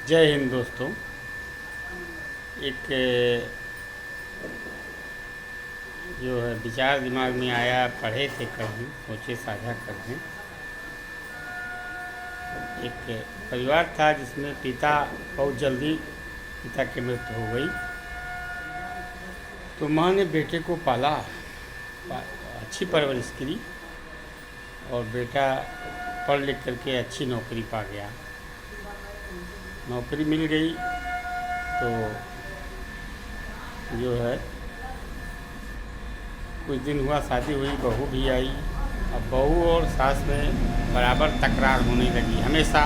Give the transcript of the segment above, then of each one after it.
जय हिंद दोस्तों। एक जो है विचार दिमाग में आया, पढ़े थे कहीं, सोचे साझा कर दें। एक परिवार था जिसमें पिता बहुत जल्दी पिता की मृत्यु हो गई, तो माँ ने बेटे को पाला, अच्छी परवरिश की और बेटा पढ़ लिख करके अच्छी नौकरी पा गया। नौकरी मिल गई तो जो है कुछ दिन हुआ, शादी हुई, बहू भी आई। अब बहू और सास में बराबर तकरार होने लगी। हमेशा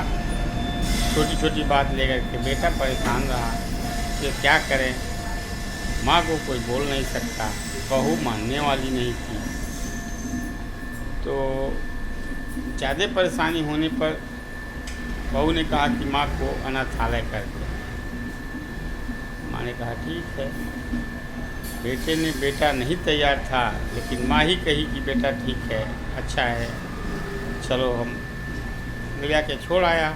छोटी छोटी बात लेकर के बेटा परेशान रहा कि क्या करें। माँ को कोई बोल नहीं सकता, बहू मानने वाली नहीं थी। तो ज़्यादा परेशानी होने पर बहू ने कहा कि माँ को अनाथालय कर दो। माँ ने कहा ठीक है। बेटा नहीं तैयार था, लेकिन माँ ही कही कि बेटा ठीक है, अच्छा है, चलो हम ले के छोड़ आया।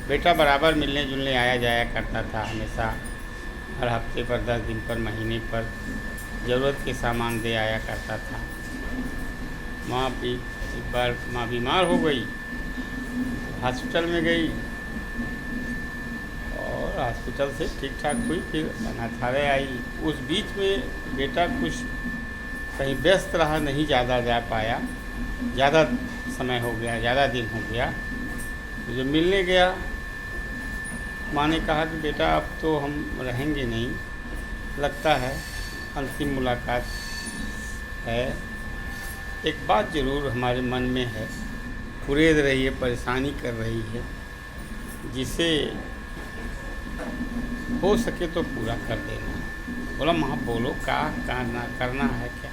बेटा बराबर मिलने जुलने आया जाया करता था, हमेशा हर हफ्ते पर, 10 दिन पर, महीने पर ज़रूरत के सामान दे आया करता था। माँ भी एक बार माँ बीमार हो गई, हॉस्पिटल में गई और हॉस्पिटल से ठीक ठाक हुई, फिर अनाथालय आई। उस बीच में बेटा कुछ कहीं व्यस्त रहा, नहीं ज़्यादा जा पाया, ज़्यादा समय हो गया, ज़्यादा दिन हो गया। तो जब मिलने गया, माँ ने कहा कि बेटा अब तो हम रहेंगे नहीं, लगता है अंतिम मुलाकात है। एक बात ज़रूर हमारे मन में है, कुरेद रही है, परेशानी कर रही है, जिसे हो सके तो पूरा कर देना। बोला माँ बोलो क्या करना है क्या।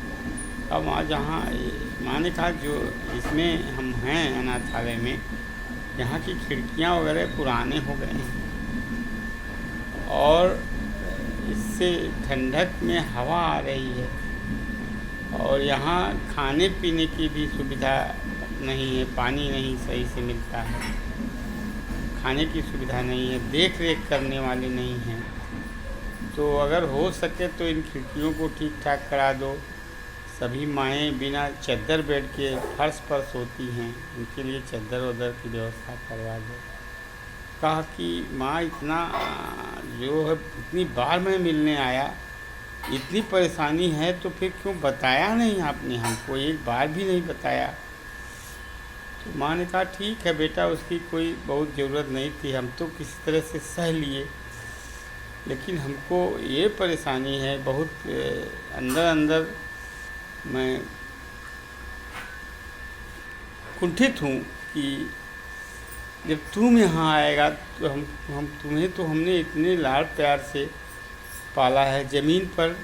अब माँ ने कहा जो इसमें हम हैं अनाथालय में, यहाँ की खिड़कियाँ वगैरह पुराने हो गए हैं और इससे ठंडक में हवा आ रही है और यहाँ खाने पीने की भी सुविधा नहीं है, पानी नहीं सही से मिलता है, खाने की सुविधा नहीं है, देख रेख करने वाले नहीं हैं। तो अगर हो सके तो इन खिड़कियों को ठीक ठाक करा दो। सभी माएँ बिना चद्दर बेड के फर्श पर सोती हैं, उनके लिए चद्दर वद्दर की व्यवस्था करवा दो। कहा कि माँ इतना जो है, इतनी बार मैं मिलने आया, इतनी परेशानी है तो फिर क्यों बताया नहीं आपने हमको, एक बार भी नहीं बताया। तो माँ ने कहा ठीक है बेटा, उसकी कोई बहुत ज़रूरत नहीं थी, हम तो किसी तरह से सह लिए, लेकिन हमको ये परेशानी है, बहुत अंदर अंदर मैं कुंठित हूँ कि जब तुम यहाँ आएगा तो हम तुम्हें तो हमने इतने लाड़ प्यार से पाला है, ज़मीन पर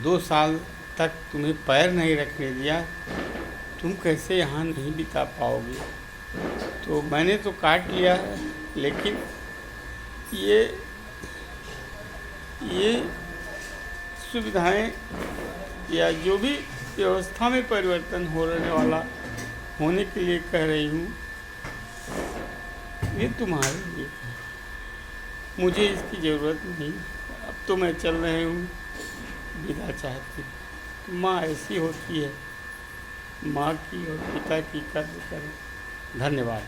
2 साल तक तुम्हें पैर नहीं रखने दिया, तुम कैसे यहाँ नहीं बिता पाओगे। तो मैंने तो काट लिया है, लेकिन ये सुविधाएं या जो भी व्यवस्था में परिवर्तन होने वाला होने के लिए कह रही हूँ, ये तुम्हारे लिए, मुझे इसकी ज़रूरत नहीं। अब तो मैं चल रही हूँ, विदा चाहती हूँ। माँ ऐसी होती है, माँ की और पिता की कद्र करें। धन्यवाद।